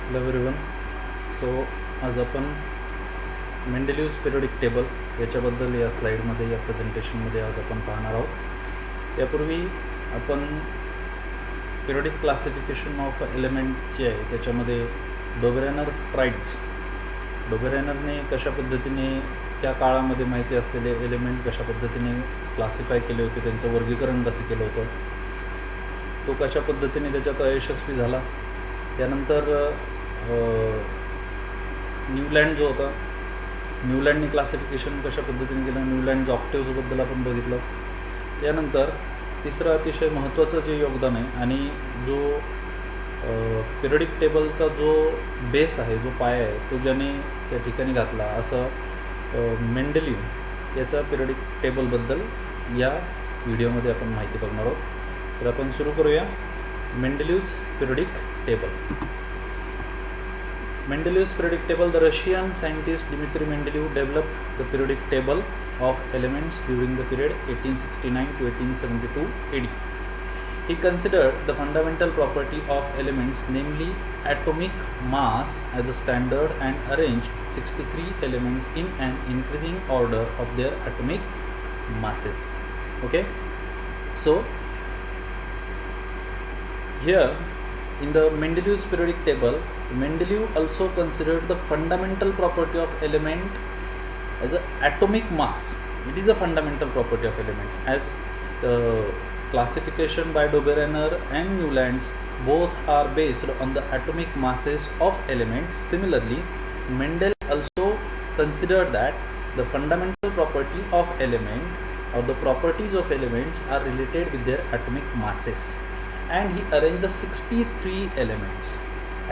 Hello everyone. सो आज आपण मेंडेलिव्हज periodic table याच्याबद्दल या स्लाईडमध्ये या प्रेझेंटेशनमध्ये आज आपण पाहणार आहोत. यापूर्वी आपण पिरियडिक क्लासिफिकेशन ऑफ एलिमेंट जे आहे त्याच्यामध्ये डोबेरेनर स्प्राइट्स, डोबेरेनरने कशा पद्धतीने त्या काळामध्ये माहिती असलेले एलिमेंट कशा पद्धतीने क्लासिफाय केले होते, त्यांचं वर्गीकरण कसं केलं होतं, तो कशा पद्धतीने त्याच्यात अयशस्वी झाला. त्यानंतर न्यूलँड जो होता, न्यूलँडने क्लासिफिकेशन कशा पद्धतीने केलं, न्यूलँड ऑक्टेव्सबद्दल आपण बघितलं. त्यानंतर तिसरं अतिशय महत्त्वाचं जे योगदान आहे आणि जो पिरियडिक टेबलचा जो बेस आहे, जो पाया आहे, तो ज्याने त्या ठिकाणी घातला असं मेंडेलिव्ह याचा पिरियडिक टेबलबद्दल या व्हिडिओमध्ये आपण माहिती बघणार आहोत. तर आपण सुरू करूया. Mendeleev's periodic table. Mendeleev's periodic table. The Russian scientist Dmitry Mendeleev developed the periodic table of elements during the period 1869 to 1872 AD. He considered the fundamental property of elements, namely atomic mass, as a standard and arranged 63 elements in an increasing order of their atomic masses. Okay, so here in the Mendeleev's periodic table, Mendeleev also considered the fundamental property of element as an atomic mass. It is a fundamental property of element, as the classification by Dobereiner and Newlands both are based on the atomic masses of elements. Similarly, Mendel also considered that the fundamental property of element or the properties of elements are related with their atomic masses, and he arranged the 63 elements.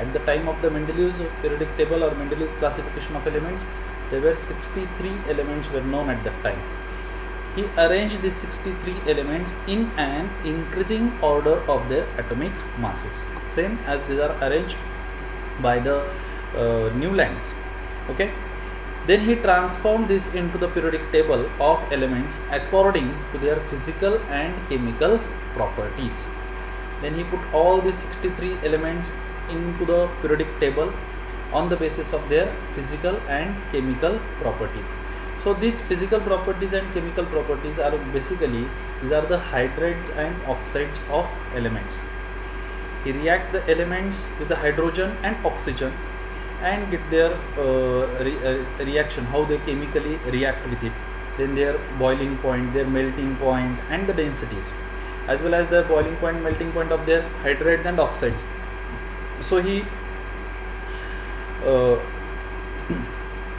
At the time of the Mendeleev's periodic table or Mendeleev's classification of elements, there were 63 elements were known at that time. He arranged these 63 elements in an increasing order of their atomic masses, same as these are arranged by the Newlands. Okay. Then he transformed this into the periodic table of elements according to their physical and chemical properties. Then he put all these 63 elements into the periodic table on the basis of their physical and chemical properties. So these physical properties and chemical properties are basically, these are the hydrates and oxides of elements. He react the elements with the hydrogen and oxygen and get their reaction, how they chemically react with it, then their boiling point, their melting point, and the densities, as well as the boiling point, melting point of their hydrates and oxides. So he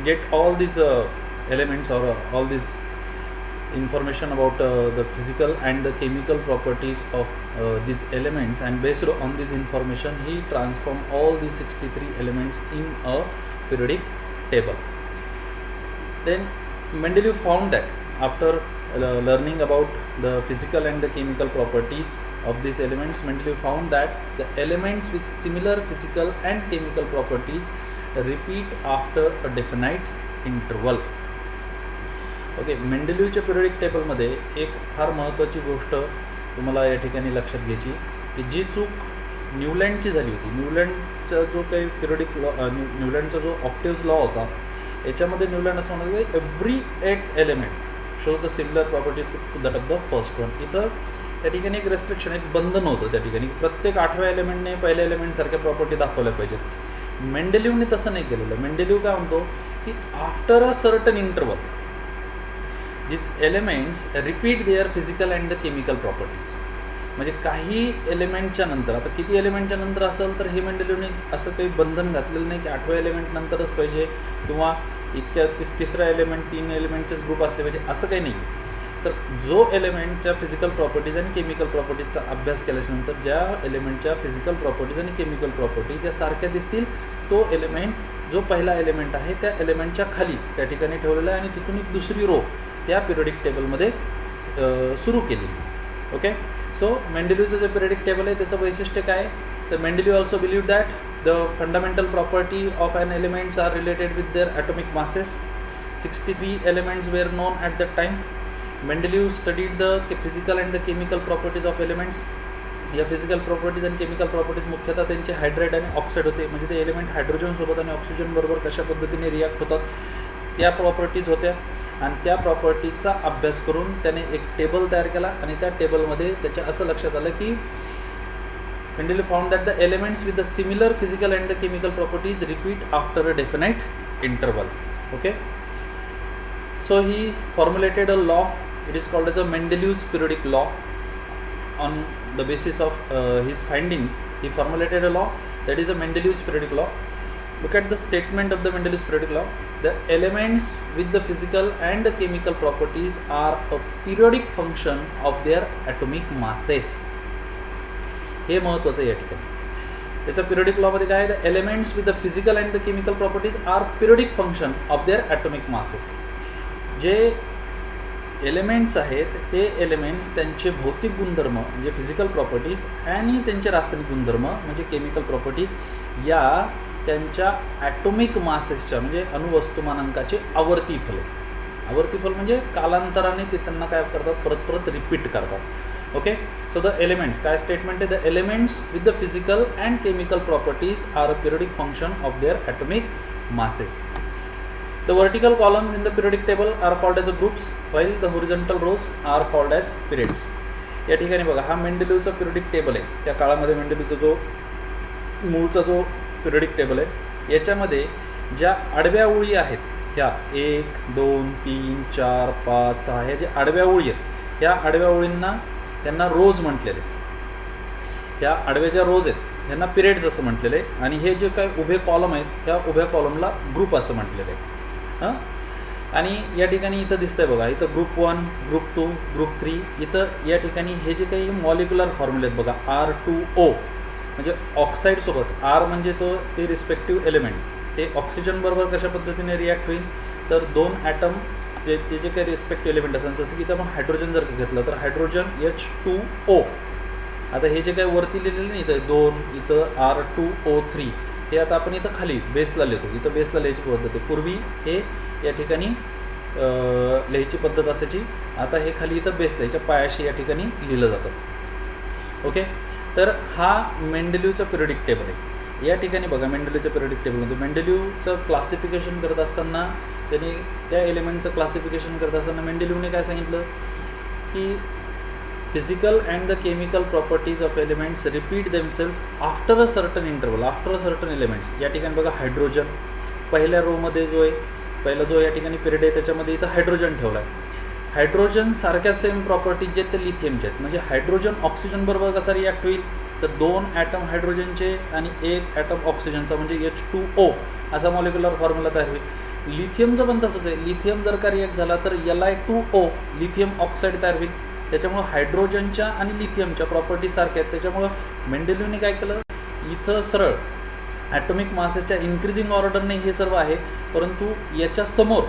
get all these elements or all this information about the physical and the chemical properties of these elements, and based on this information he transformed all these 63 elements in a periodic table. Then Mendeleev found that after learning about the physical and the chemical properties of these elements, Mendeleev found that the elements with similar physical and chemical properties repeat after a definite interval. Okay, मेंडेलिव्हच्या periodic टेबलमध्ये एक फार महत्त्वाची गोष्ट तुम्हाला या ठिकाणी लक्षात घ्यायची, की जी चूक न्यूलँडची झाली होती, न्यूलँडचा जो काही पिरियडिक लॉ, न्यूलँडचा जो ऑक्टेव्स लॉ होता, याच्यामध्ये न्यूलँड असं म्हणत की every 8 element shows the similar property to that of the first one. इथं त्या ठिकाणी एक रेस्ट्रिक्शन, एक बंधन होतं त्या ठिकाणी, प्रत्येक 8व्या एलिमेंटने पहिल्या एलिमेंटसारख्या प्रॉपर्टी दाखवल्या पाहिजेत. मेंडेलिव्हने तसं नाही केलेलं. मेंडेलिव्ह काय म्हणतो की after a certain interval these elements repeat their physical and the chemical properties. म्हणजे काही एलिमेंटच्या नंतर, आता किती एलिमेंटच्या नंतर असेल तर हे मेंडेलिव्हने असं काही बंधन घातलेलं नाही की 8व्या एलिमेंट नंतरच पाहिजे किंवा इतक्या तिसरा एलिमेंट 3 एलिमेंटचेच ग्रुप असले पाहिजे, असं काही नाही. तर जो एलिमेंटच्या फिजिकल प्रॉपर्टीज आणि केमिकल प्रॉपर्टीजचा अभ्यास केल्याच्यानंतर ज्या एलिमेंटच्या फिजिकल प्रॉपर्टीज आणि केमिकल प्रॉपर्टीज या सारख्या दिसतील, तो एलिमेंट जो पहिला एलिमेंट आहे त्या एलिमेंटच्या खाली त्या ठिकाणी ठेवलेला आहे आणि तिथून एक दुसरी रो त्या पिरियडिक टेबलमध्ये सुरू केली. ओके, सो मेंडेलिव्हचं जे पिरियडिक टेबल आहे त्याचं वैशिष्ट्य काय, तर Mendeleev also believe that the fundamental property of an elements are related with their atomic masses. 63 elements were known at that time. Mendeleev studied the physical and the chemical properties of elements. या physical properties आणि chemical properties मुख्यतः त्यांचे hydrate आणि oxide होते, म्हणजे ते element हायड्रोजनसोबत आणि ऑक्सिजनबरोबर कशा पद्धतीने रिॲक्ट होतात त्या प्रॉपर्टीज होत्या. आणि त्या प्रॉपर्टीजचा अभ्यास करून त्याने एक टेबल तयार केला आणि त्या टेबलमध्ये त्याच्या असं लक्षात आलं की Mendeleev found that the elements with the similar physical and the chemical properties repeat after a definite interval. Okay, so he formulated a law. It is called as a Mendeleev's periodic law. On the basis of his findings, he formulated a law, that is a Mendeleev's periodic law. Look at the statement of the Mendeleev's periodic law. The elements with the physical and the chemical properties are a periodic function of their atomic masses. हे महत्त्वाचं आहे या ठिकाणी. त्याच्या periodic लॉमध्ये काय आहे, the elements with the physical and the chemical properties are periodic function of their atomic masses. जे elements आहेत ते एलिमेंट्स त्यांचे भौतिक गुणधर्म म्हणजे फिजिकल प्रॉपर्टीज आणि त्यांचे रासायनिक गुणधर्म म्हणजे केमिकल प्रॉपर्टीज या त्यांच्या ॲटॉमिक मासेसच्या म्हणजे अणुवस्तुमानांकाचे आवर्ती फल. आवर्ती फल म्हणजे कालांतराने ते त्यांना काय करतात, परत परत रिपीट करतात. Okay, so the elements, काय स्टेटमेंट आहे, the elements with the physical and chemical properties are a periodic function of their atomic masses. The vertical columns in the periodic table are called as groups, while the horizontal rows are called as periods. या ठिकाणी बघा, हा मेंडेलीवचा periodic table आहे. त्या काळामध्ये मेंडेलीवचा जो मूळचा जो पिरियडिक टेबल आहे याच्यामध्ये ज्या आडव्या ओळी आहेत ह्या 1 2 3 4 5 6 ह्या ज्या आडव्या ओळी आहेत ह्या आडव्या ओळींना त्यांना रोज म्हटलेले, ह्या आडव्या ज्या रोज आहेत ह्यांना पिरियड्स असं म्हटलेलं आहे. आणि हे जे काय उभे कॉलम आहेत ह्या उभ्या कॉलमला ग्रुप असं म्हटलेलं आहे. आणि या ठिकाणी इथं दिसतंय बघा, इथं ग्रुप 1 ग्रुप 2 ग्रुप 3. इथं या ठिकाणी हे जे काही मॉलिक्युलर फॉर्म्युले आहेत बघा, R2O म्हणजे ऑक्साईडसोबत, R म्हणजे ते रिस्पेक्टिव्ह एलिमेंट ते ऑक्सिजनबरोबर कशा पद्धतीने रिॲक्ट होईल, तर 2 ॲटम जे काही रिस्पेक्टिव्ह एलिमेंट असेल, जसं की इथं आपण हायड्रोजन जर घेतलं तर हायड्रोजन H2O. आता हे जे काही वरती लिहिलेलं नाही इथं 2, इथं R2O3, हे आता आपण इथं खाली बेसला लिहितो. इथं बेसला लिहायची पद्धत आहे. पूर्वी हे या ठिकाणी लिहायची पद्धत असायची, आता हे खाली इथं बेस लिहायच्या पायाशी या ठिकाणी लिहिलं जातं. ओके, तर हा मेंडेलीवचा पिरियडिक टेबल आहे. या ठिकाणी बघा, मेंडेलीवच्या पिरियडिक टेबलमध्ये मेंडेलीवचं क्लासिफिकेशन करत असताना त्यांनी त्या एलिमेंटचं क्लासिफिकेशन करत असताना मेंडेलीवने काय सांगितलं की physical and the chemical properties of elements repeat themselves after a certain interval, after a certain elements. या ठिकाणी बघा, हायड्रोजन पहिल्या रोमध्ये जो आहे, पहिला जो या ठिकाणी पिरियड आहे त्याच्यामध्ये इथं हायड्रोजन ठेवला आहे. हायड्रोजन सारख्या सेम प्रॉपर्टीज जे ते लिथियमचे आहेत, म्हणजे हायड्रोजन ऑक्सिजन बरोबर कसा रिॲक्ट होईल, तर 2 ॲटम हायड्रोजनचे आणि 1 ॲटम ऑक्सिजनचा म्हणजे H2O असा मॉलिक्युलर फॉर्म्युला तयार होईल. लिथियमचं पण तसंच आहे. लिथियम जर का रिॲक्ट झाला तर Li2O लिथियम ऑक्साईड तयार होईल. त्याच्यामुळं हायड्रोजनच्या आणि लिथियमच्या प्रॉपर्टीज सारख्या आहेत. त्याच्यामुळं मेंडेलीवने काय केलं, इथं सरळ ॲटॉमिक मासेसच्या इन्क्रीजिंग ऑर्डरने हे सर्व आहे, परंतु याच्या समोर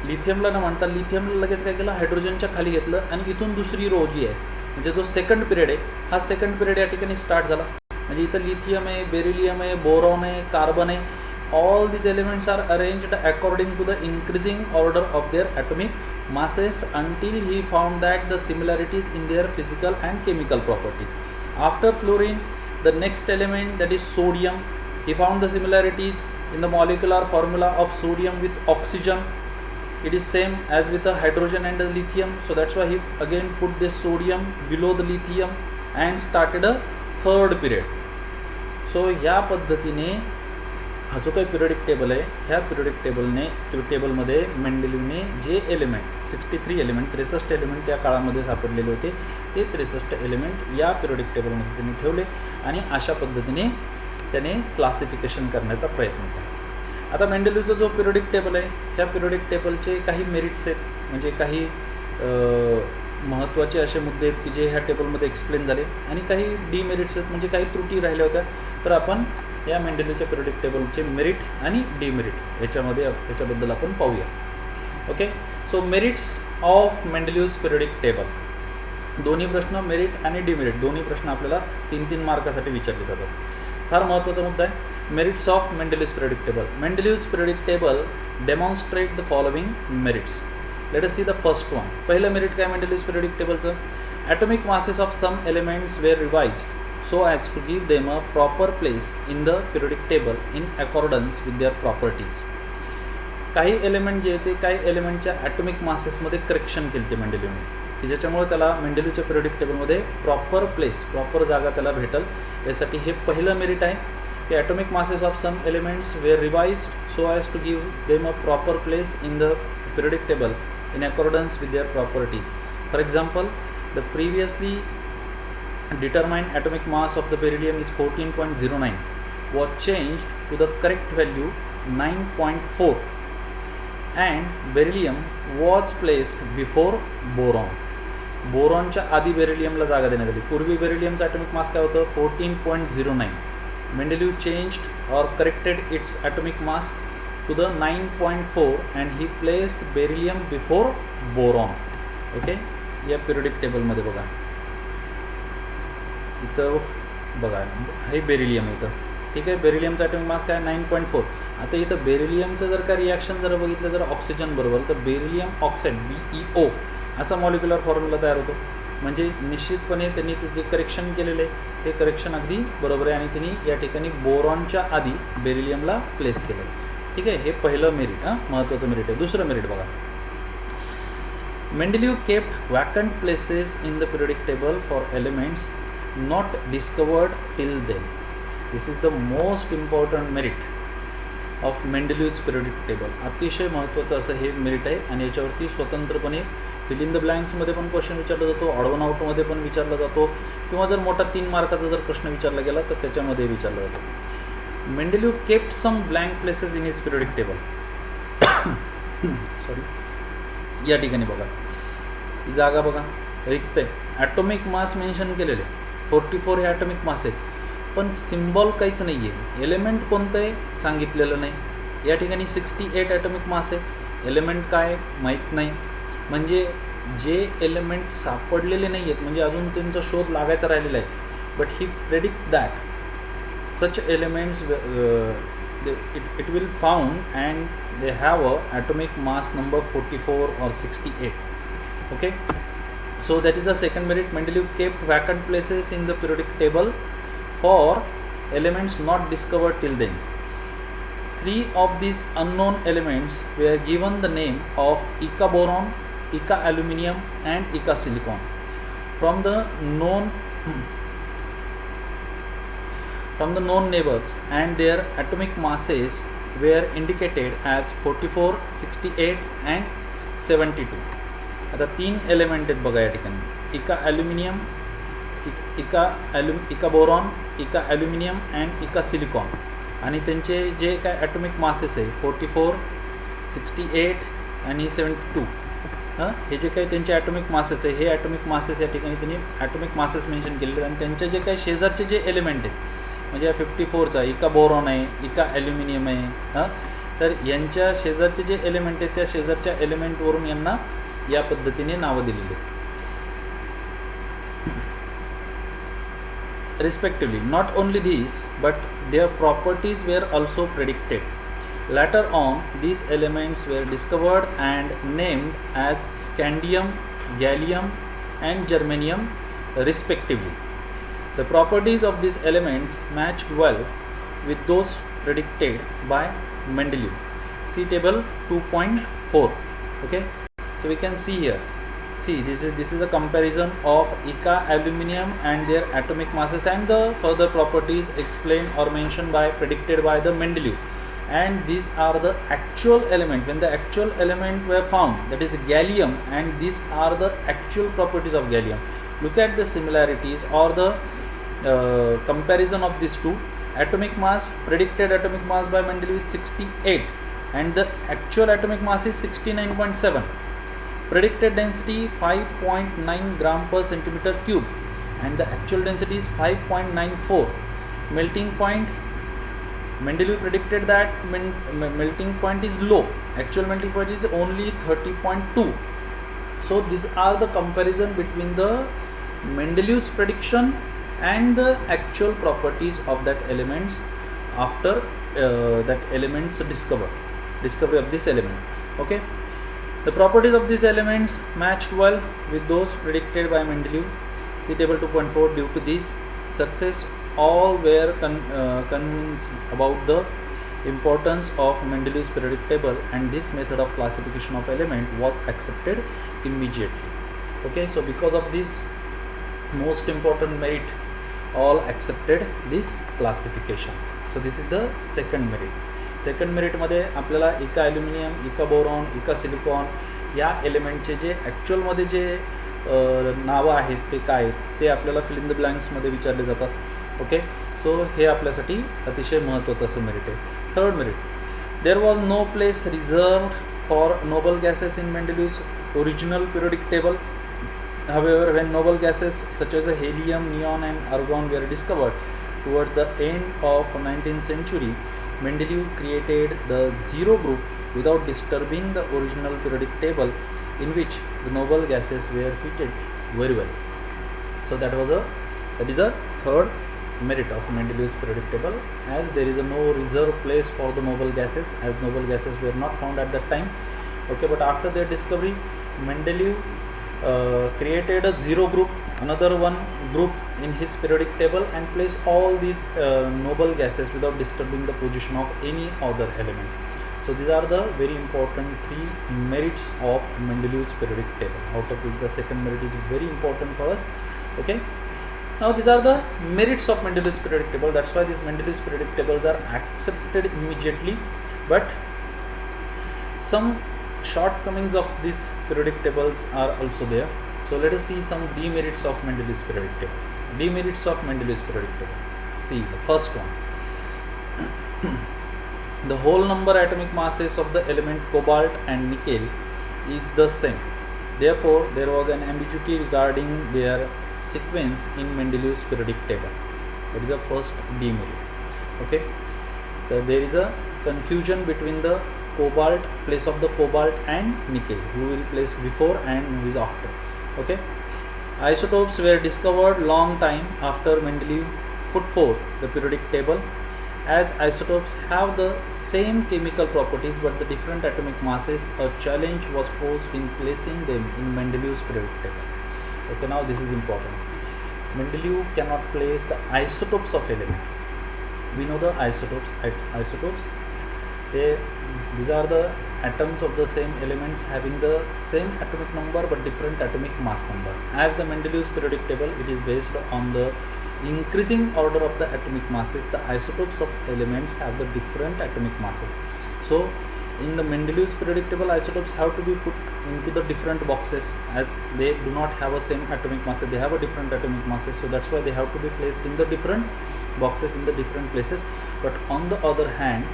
लिथियमला न म्हणता लिथियमला लगेच काय केलं, हायड्रोजनच्या खाली घेतलं आणि इथून दुसरी रो जी आहे म्हणजे जो सेकंड पिरियड आहे, हा सेकंड पिरियड या ठिकाणी स्टार्ट झाला. म्हणजे इथं लिथियम आहे, बेरिलियम आहे, बोरॉन आहे, कार्बन आहे. All these elements are arranged according to the increasing order of their atomic masses until he found that the similarities in their physical and chemical properties. After fluorine, the next element, that is sodium, he found the similarities in the molecular formula of sodium with oxygen. It is same as with the hydrogen and the lithium, so that's why he again put this sodium below the lithium and started a third period. So ह्या पद्धतीने हा जो काही periodic table आहे, ह्या periodic टेबलमध्ये मेंडेलीवने जे element 63 element 63 element त्या काळामध्ये सापडलेले होते, ते 63 एलिमेंट या पिरियडिक टेबलमध्ये त्यांनी ठेवले आणि अशा पद्धतीने त्याने क्लासिफिकेशन करण्याचा प्रयत्न केला. आता मेंडेलीवचा जो पिरियडिक टेबल आहे, त्या पिरियडिक टेबलचे काही मेरिट्स आहेत, म्हणजे काही महत्त्वाचे असे मुद्दे आहेत की जे ह्या टेबलमध्ये एक्सप्लेन झाले आणि काही डीमेरिट्स आहेत, म्हणजे काही त्रुटी राहिल्या होत्या. तर आपण या मेंडेलीवच्या पिरियडिक टेबलचे मेरिट आणि डीमेरिट याच्याबद्दल आपण पाहूया. Okay, so merits of Mendeleev's periodic table. दोन्ही प्रश्न, मेरिट आणि डीमेरिट, दोन्ही प्रश्न आपल्याला 3-3 मार्कासाठी विचारले जातात. फार महत्त्वाचा मुद्दा आहे. Merits of Mendeleev's periodic table. Mendeleev's periodic table demonstrate the following merits. Let us see the first one. पहिलं मेरिट काय मेंडेलीव्स पिरियडिक टेबलचं, atomic masses of some elements were revised so as to give them a proper place in the periodic table in accordance with their properties. काही element जे ते काही एलिमेंटच्या atomic मासेसमध्ये correction केली ते मेंडेलिव्हने, की ज्याच्यामुळे त्याला मेंडेलिव्हच्या पिरियडिक टेबलमध्ये प्रॉपर प्लेस, प्रॉपर जागा त्याला भेटल. यासाठी हे पहिलं मेरिट आहे की atomic masses of some elements were revised so as to give them a proper place in the periodic table in accordance with their properties. For example, the previously determined atomic mass of the beryllium is 14.09 was changed to the correct value 9.4 and beryllium was placed before boron. बोरॉनच्या आधी बेरिलियमला जागा देण्यात आली. पूर्वी बेरिलियमचा atomic mass काय होतं 14.09. मेंडेलिव्ह changed और corrected it's atomic mass to the 9.4 and he placed beryllium before boron. Okay, या periodic टेबलमध्ये बघा, इथं बघा हे बेरिलियम इथं, ठीक आहे. बेरिलियमचा ॲटॉमिक मास काय 9.4. आता इथं बेरिलियमचं जर का रिॲक्शन जर बघितलं जर ऑक्सिजन बरोबर, तर बेरिलियम ऑक्साईड BeO असा मॉलिक्युलर फॉर्म्युला तयार होतो. म्हणजे निश्चितपणे त्यांनी जे करेक्शन केलेले ते करेक्शन अगदी बरोबर आहे आणि त्यांनी या ठिकाणी बोरॉनच्या आधी बेरिलियमला प्लेस केलं. ठीक आहे, हे पहिलं मेरिट, महत्त्वाचं मेरिट आहे. दुसरं मेरिट बघा, Mendeleev kept vacant places in the periodic table for elements not discovered till then. This is the most important merit of Mendeleev's periodic table. अतिशय महत्त्वाचं असं हे मेरिट आहे आणि याच्यावरती स्वतंत्रपणे फिल इन द ब्लँक्समध्ये पण क्वेश्चन विचारला जातो, ऑड वन आउटमध्ये पण विचारला जातो, किंवा जर मोठा 3 मार्काचा जर प्रश्न विचारला गेला तर त्याच्यामध्ये विचारला जातो. Mendeleev kept some blank places in his periodic table. Sorry, या ठिकाणी बघा ही जागा बघा रिक्त आहे. ॲटॉमिक मास मेन्शन केलेले 44 हे ॲटॉमिक मास आहेत, पण सिम्बॉल काहीच नाही आहे. एलिमेंट कोणतं आहे सांगितलेलं नाही. या ठिकाणी 68 ॲटॉमिक मास आहे, एलिमेंट काय माहीत नाही. म्हणजे जे एलिमेंट सापडलेले नाही आहेत, म्हणजे अजून त्यांचा शोध लागायचा राहिलेला आहे. But he predict that such elements it will found and they have a atomic mass number 44 or 68. Okay, so that is the second merit. Mendeleev kept vacant places in the periodic table for elements not discovered till then. 3 of these unknown elements were given the name of Ica boron, Ica aluminium and Ica silicon from the known neighbors, and their atomic masses were indicated as 44, 68 and 72. आता 3 element आहेत बघा या ठिकाणी, इका aluminium, इका boron, इका aluminium and इका silicon. आणि त्यांचे जे काय ॲटॉमिक मासेस आहे 44, 68 आणि 72, हे जे काही त्यांचे ॲटॉमिक मासेस आहे, हे ॲटॉमिक मासेस या ठिकाणी त्यांनी ॲटॉमिक मासेस मेन्शन केलेले. आणि त्यांचे जे काही शेजारचे जे एलिमेंट आहेत, म्हणजे 54चा इका बोरॉन आहे, इका ॲल्युमिनियम आहे, तर यांच्या शेजारचे जे एलिमेंट आहेत त्या शेजारच्या एलिमेंटवरून यांना या पद्धतीने नावं दिलेली आहेत. Respectively, not only these, but their properties were also predicted. Later on, these elements were discovered and named as scandium, gallium, and germanium, respectively. The properties of these elements matched well with those predicted by Mendeleev. See table 2.4. Okay, so we can see here. See, this is a comparison of Ica aluminium and their atomic masses and the further properties explained or mentioned by predicted by the Mendeleev. And these are the actual element, when the actual element were found, that is gallium, and these are the actual properties of gallium. Look at the similarities or the comparison of these two. Atomic mass, predicted atomic mass by Mendeleev is 68 and the actual atomic mass is 69.7. Predicted density 5.9 gram per centimeter cube and the actual density is 5.94. Melting point, Mendeleev predicted that melting point is low, actual melting point is only 30.2. So these are the comparison between the Mendeleev's prediction and the actual properties of that elements after that elements discovery of this element. Okay, The properties of these elements matched well with those predicted by Mendeleev. See table 2.4. Due to this success, all were convinced about the importance of Mendeleev's periodic table, and this method of classification of element was accepted immediately. Okay, so because of this most important merit, all accepted this classification. So this is the second merit. Second मेरिटमध्ये आपल्याला एका aluminium, एका boron, एका silicon या एलिमेंटचे जे ॲक्च्युअलमध्ये जे नावं आहेत ते काय ते आपल्याला फिल इन द ब्लँक्समध्ये विचारले जातात. ओके, सो हे आपल्यासाठी अतिशय महत्त्वाचं असं मेरिट आहे. Third merit, there was no place reserved for noble gases in Mendeleev's original periodic table. However, when noble gases such as helium, neon and argon were discovered toward the end of 19th century, Mendeleev created the zero group without disturbing the original periodic table in which the noble gases were fitted very well. So that is a third merit of Mendeleev's periodic table, as there is no reserve place for the noble gases, as noble gases were not found at that time. Okay, but after their discovery, Mendeleev created a zero group, another one group in his periodic table, and placed all these noble gases without disturbing the position of any other element. So these are the very important three merits of Mendeleev's periodic table, out of which the second merit is very important for us. Okay, now these are the merits of Mendeleev's periodic table. That's why these Mendeleev's periodic tables are accepted immediately, but some shortcomings of these periodic tables are also there. So let us see some demerits of Mendeleev's periodic table. Demerits of Mendeleev's periodic table. See the first one. The whole number atomic masses of the element cobalt and nickel is the same. Therefore, there was an ambiguity regarding their sequence in Mendeleev's periodic table. That is the first demerit. Okay, so there is a confusion between the cobalt, place of the cobalt and nickel, who will place before and who is after. Okay, isotopes were discovered long time after Mendeleev put forth the periodic table. As isotopes have the same chemical properties but the different atomic masses, a challenge was posed in placing them in Mendeleev's periodic table. Okay, now this is important. Mendeleev cannot place the isotopes of element. We know the isotopes. These are the atoms of the same elements having the same atomic number but different atomic mass number. As the Mendeleev's periodic table, it is based on the increasing order of the atomic masses. The isotopes of elements have the different atomic masses. So in the Mendeleev's periodic table, isotopes have to be put into the different boxes, as they do not have a same atomic mass. They have a different atomic masses, so that's why they have to be placed in the different boxes in the different places. But on the other hand,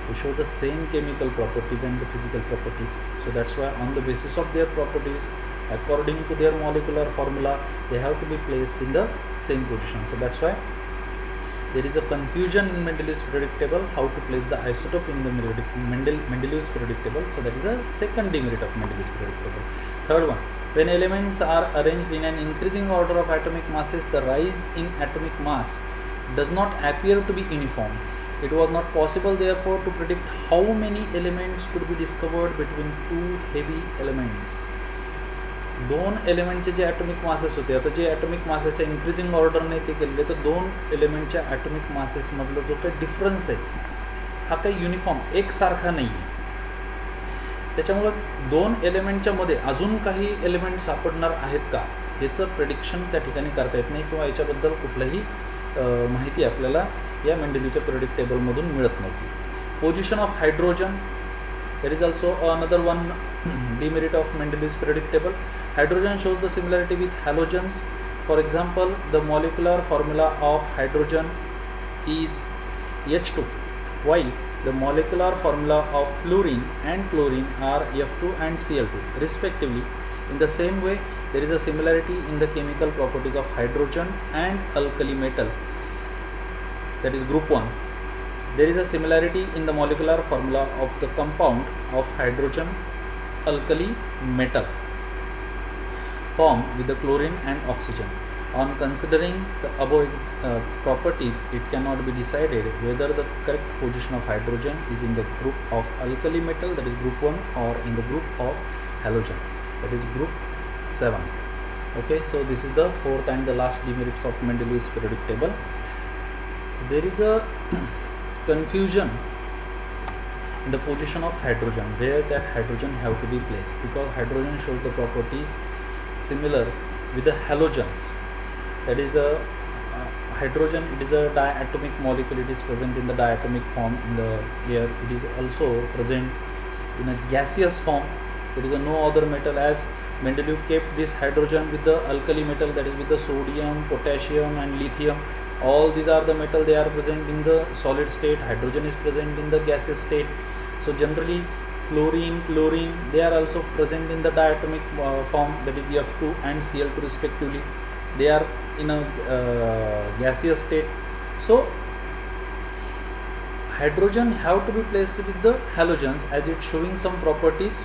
they show the same chemical properties and the physical properties. So that's why on the basis of their properties, according to their molecular formula, they have to be placed in the same position. So that's why there is a confusion in Mendeleev's periodic table how to place the isotope in the Mendeleev's periodic table. So that is a second demerit of Mendeleev's periodic table. Third one, when elements are arranged in an increasing order of atomic masses, the rise in atomic mass does not appear to be uniform. It was not possible therefore to predict how many elements could be discovered between two heavy elements. दोन एलिमेंटचे जे atomic masses होते, आता जे atomic मासेसच्या increasing ऑर्डरने ते केलेले, तर दोन एलिमेंटच्या atomic मासेसमधला जो काही difference आहे हा काही युनिफॉर्म एकसारखा नाही आहे. त्याच्यामुळं दोन एलिमेंटच्या मध्ये अजून काही एलिमेंट सापडणार आहेत का याचं प्रेडिक्शन त्या ठिकाणी करता येत नाही, किंवा याच्याबद्दल कुठलंही माहिती आपल्याला या मेंडेलीवच्या पिरियडिक टेबलमधून मिळत नव्हती. Position of hydrogen, there is also another one demerit of Mendeleev's periodic table. Hydrogen shows the similarity with halogens. For example, the molecular formula of hydrogen is H2, while the molecular formula of fluorine and chlorine are F2 and Cl2 respectively. In the same way, there is a similarity in the chemical properties of hydrogen and alkali metal, that is group 1. There is a similarity in the molecular formula of the compound of hydrogen alkali metal formed with the chlorine and oxygen. On considering the above properties, it cannot be decided whether the correct position of hydrogen is in the group of alkali metal, that is group 1, or in the group of halogen, that is group 7. Okay, so this is the fourth and the last demerit of Mendeleev's periodic table. There is a confusion in the position of hydrogen, where that hydrogen have to be placed, because hydrogen shows the properties similar with the halogens. That is a hydrogen, it is a diatomic molecule, it is present in the diatomic form in the air, it is also present in a gaseous form. There is a no other metal, as Mendeleev kept this hydrogen with the alkali metal, that is with the sodium, potassium and lithium. All these are the metal, they are present in the solid state, hydrogen is present in the gaseous state. So generally fluorine, chlorine, they are also present in the diatomic form, that is F2 and Cl2 respectively. They are in a gaseous state. So hydrogen have to be placed with the halogens, as it's showing some properties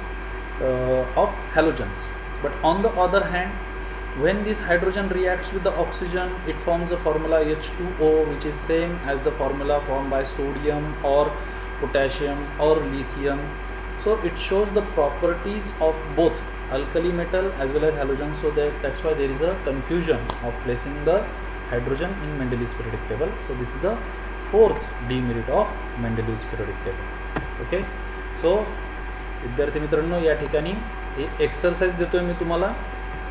of halogens. But on the other hand, when this hydrogen reacts with the oxygen, it forms the formula H2O, which is same as the formula formed by sodium or potassium or lithium. So it shows the properties of both alkali metal as well as halogen. So that's why there is a confusion of placing the hydrogen in Mendeleev's periodic table. So this is the fourth demerit of Mendeleev's periodic table. Okay, so विद्यार्थी मित्रांनो, या ठिकाणी exercise देतोय मी तुम्हाला.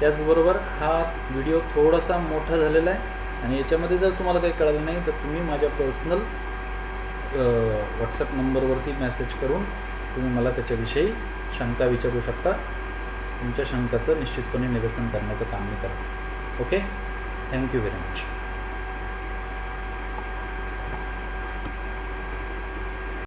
त्याचबरोबर हा video थोडासा मोठा झालेला आहे, आणि याच्यामध्ये जर तुम्हाला काही कळलं नाही तर तुम्ही माझ्या पर्सनल व्हॉट्सअप नंबरवरती मेसेज करून तुम्ही मला त्याच्याविषयी शंका विचारू शकता. तुमच्या शंकाचं निश्चितपणे निरसन करण्याचं काम मी करा. Okay, thank you very much.